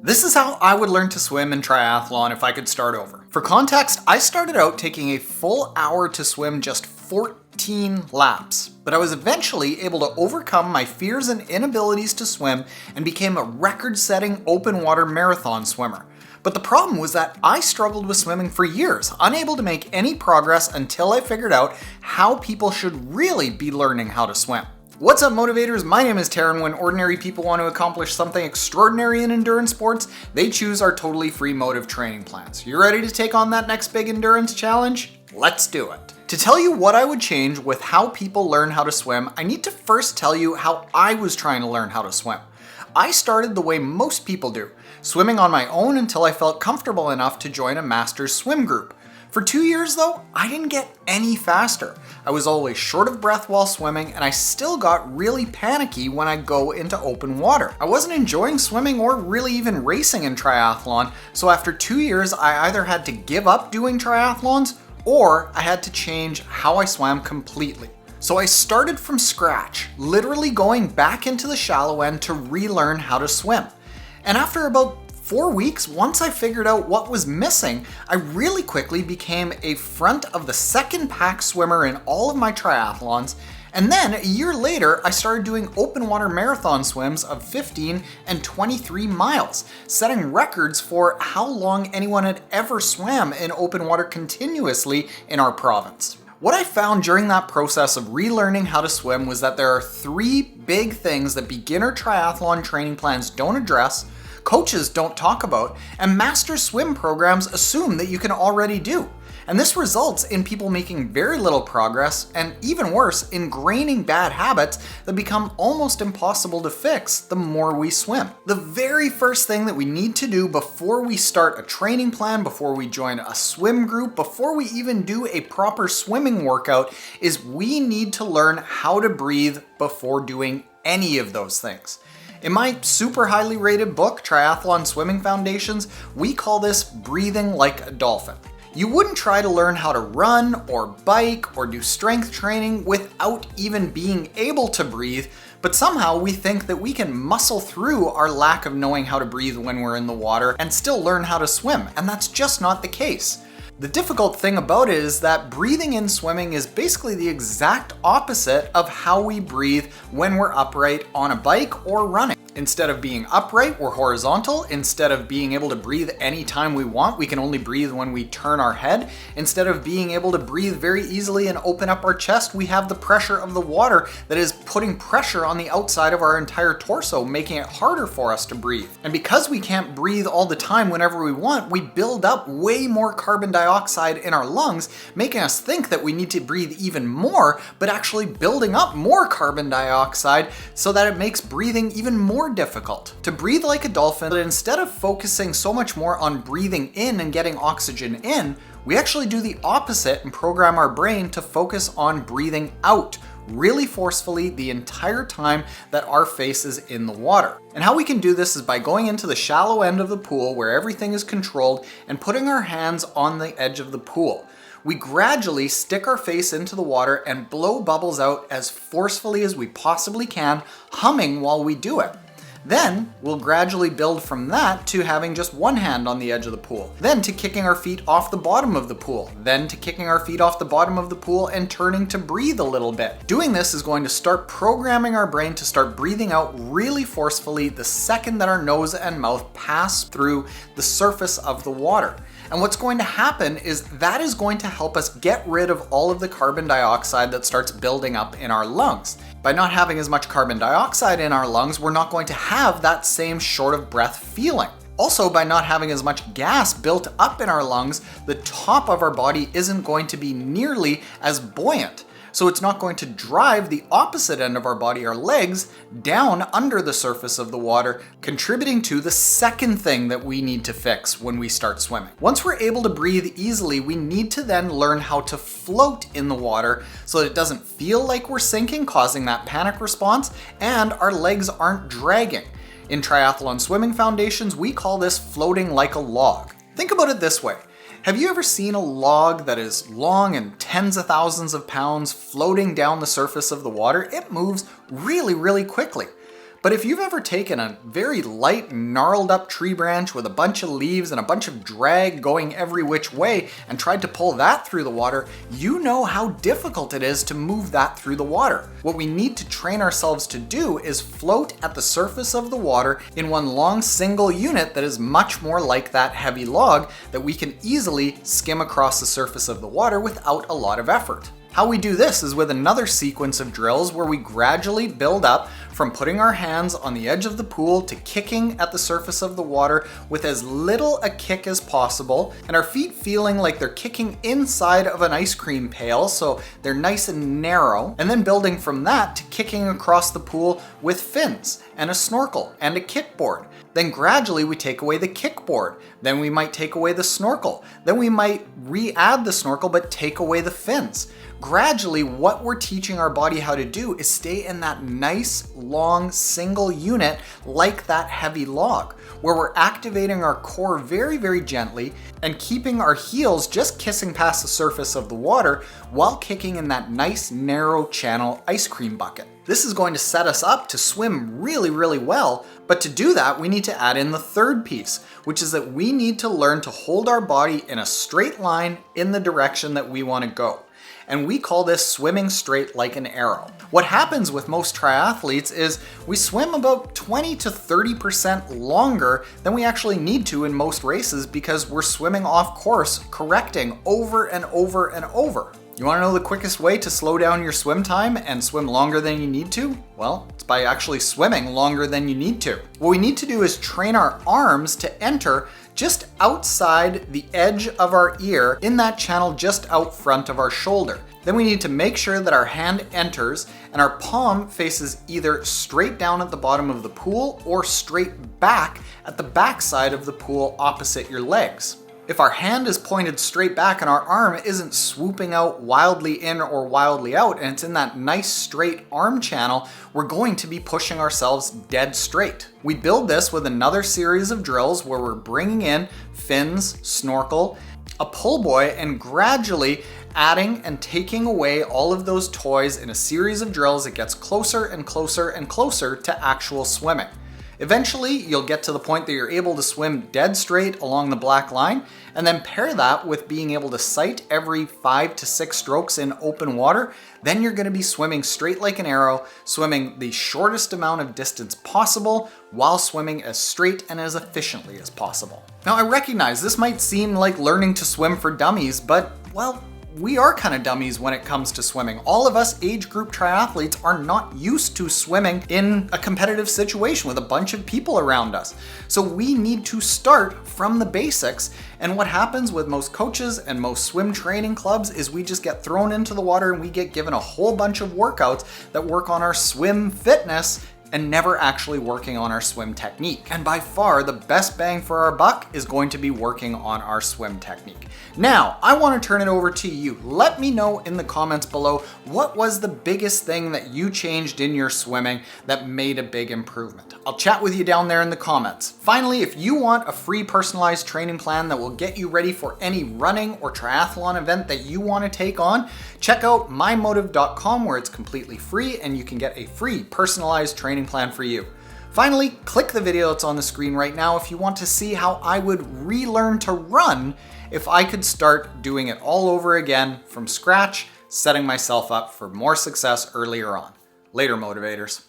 This is how I would learn to swim in triathlon if I could start over. For context, I started out taking a full hour to swim just 14 laps, but I was eventually able to overcome my fears and inabilities to swim and became a record-setting open water marathon swimmer. But the problem was that I struggled with swimming for years, unable to make any progress until I figured out how people should really be learning how to swim. What's up, motivators? My name is Taren. When ordinary people want to accomplish something extraordinary in endurance sports, they choose our totally free Motive training plans. You ready to take on that next big endurance challenge? Let's do it. To tell you what I would change with how people learn how to swim, I need to first tell you how I was trying to learn how to swim. I started the way most people do, swimming on my own until I felt comfortable enough to join a master's swim group. For 2 years though, I didn't get any faster. I was always short of breath while swimming, and I still got really panicky when I go into open water. I wasn't enjoying swimming or really even racing in triathlon, so after 2 years I either had to give up doing triathlons or I had to change how I swam completely. So I started from scratch, literally going back into the shallow end to relearn how to swim. And after about 4 weeks, once I figured out what was missing, I really quickly became a front of the second pack swimmer in all of my triathlons. And then a year later, I started doing open water marathon swims of 15 and 23 miles, setting records for how long anyone had ever swam in open water continuously in our province. What I found during that process of relearning how to swim was that there are 3 big things that beginner triathlon training plans don't address, coaches don't talk about, and master swim programs assume that you can already do. And this results in people making very little progress, and even worse, ingraining bad habits that become almost impossible to fix the more we swim. The very first thing that we need to do before we start a training plan, before we join a swim group, before we even do a proper swimming workout, is we need to learn how to breathe before doing any of those things. In my super highly rated book, Triathlon Swimming Foundations, we call this breathing like a dolphin. You wouldn't try to learn how to run or bike or do strength training without even being able to breathe, but somehow we think that we can muscle through our lack of knowing how to breathe when we're in the water and still learn how to swim, and that's just not the case. The difficult thing about it is that breathing in swimming is basically the exact opposite of how we breathe when we're upright on a bike or running. Instead of being upright, we're horizontal. Instead of being able to breathe anytime we want, we can only breathe when we turn our head. Instead of being able to breathe very easily and open up our chest, we have the pressure of the water that is putting pressure on the outside of our entire torso, making it harder for us to breathe. And because we can't breathe all the time whenever we want, we build up way more carbon dioxide in our lungs, making us think that we need to breathe even more, but actually building up more carbon dioxide so that it makes breathing even more difficult. To breathe like a dolphin, but instead of focusing so much more on breathing in and getting oxygen in, we actually do the opposite and program our brain to focus on breathing out really forcefully the entire time that our face is in the water. And how we can do this is by going into the shallow end of the pool where everything is controlled and putting our hands on the edge of the pool. We gradually stick our face into the water and blow bubbles out as forcefully as we possibly can, humming while we do it. Then we'll gradually build from that to having just one hand on the edge of the pool, then to kicking our feet off the bottom of the pool, then to kicking our feet off the bottom of the pool and turning to breathe a little bit. Doing this is going to start programming our brain to start breathing out really forcefully the second that our nose and mouth pass through the surface of the water. And what's going to happen is that is going to help us get rid of all of the carbon dioxide that starts building up in our lungs. By not having as much carbon dioxide in our lungs, we're not going to have that same short of breath feeling. Also, by not having as much gas built up in our lungs, the top of our body isn't going to be nearly as buoyant. So it's not going to drive the opposite end of our body, our legs, down under the surface of the water, contributing to the second thing that we need to fix when we start swimming. Once we're able to breathe easily, we need to then learn how to float in the water so that it doesn't feel like we're sinking, causing that panic response, and our legs aren't dragging. In Triathlon Swimming Foundations, we call this floating like a log. Think about it this way. Have you ever seen a log that is long and tens of thousands of pounds floating down the surface of the water? It moves really, really quickly. But if you've ever taken a very light, gnarled up tree branch with a bunch of leaves and a bunch of drag going every which way and tried to pull that through the water, you know how difficult it is to move that through the water. What we need to train ourselves to do is float at the surface of the water in one long single unit that is much more like that heavy log that we can easily skim across the surface of the water without a lot of effort. How we do this is with another sequence of drills where we gradually build up from putting our hands on the edge of the pool to kicking at the surface of the water with as little a kick as possible, and our feet feeling like they're kicking inside of an ice cream pail, so they're nice and narrow, and then building from that to kicking across the pool with fins and a snorkel and a kickboard. Then gradually we take away the kickboard. Then we might take away the snorkel. Then we might re-add the snorkel but take away the fins. Gradually, what we're teaching our body how to do is stay in that nice, long, single unit like that heavy log, where we're activating our core very, very gently and keeping our heels just kissing past the surface of the water while kicking in that nice, narrow channel ice cream bucket. This is going to set us up to swim really, really well, but to do that, we need to add in the third piece, which is that we need to learn to hold our body in a straight line in the direction that we want to go. And we call this swimming straight like an arrow. What happens with most triathletes is we swim about 20 to 30% longer than we actually need to in most races because we're swimming off course, correcting over and over and over. You want to know the quickest way to slow down your swim time and swim longer than you need to? Well, it's by actually swimming longer than you need to. What we need to do is train our arms to enter just outside the edge of our ear in that channel just out front of our shoulder. Then we need to make sure that our hand enters and our palm faces either straight down at the bottom of the pool or straight back at the back side of the pool opposite your legs. If our hand is pointed straight back and our arm isn't swooping out wildly in or wildly out, and it's in that nice straight arm channel, we're going to be pushing ourselves dead straight. We build this with another series of drills where we're bringing in fins, snorkel, a pull buoy, and gradually adding and taking away all of those toys in a series of drills that gets closer and closer and closer to actual swimming. Eventually, you'll get to the point that you're able to swim dead straight along the black line, and then pair that with being able to sight every 5 to 6 strokes in open water. Then you're going to be swimming straight like an arrow, swimming the shortest amount of distance possible while swimming as straight and as efficiently as possible. Now, I recognize this might seem like learning to swim for dummies, but, well, we are kind of dummies when it comes to swimming. All of us age group triathletes are not used to swimming in a competitive situation with a bunch of people around us. So we need to start from the basics. And what happens with most coaches and most swim training clubs is we just get thrown into the water and we get given a whole bunch of workouts that work on our swim fitness and never actually working on our swim technique. And by far, the best bang for our buck is going to be working on our swim technique. Now, I want to turn it over to you. Let me know in the comments below, what was the biggest thing that you changed in your swimming that made a big improvement? I'll chat with you down there in the comments. Finally, if you want a free personalized training plan that will get you ready for any running or triathlon event that you want to take on, check out mymotive.com where it's completely free and you can get a free personalized training plan for you. Finally, click the video that's on the screen right now if you want to see how I would relearn to run if I could start doing it all over again from scratch, setting myself up for more success earlier on. Later, motivators.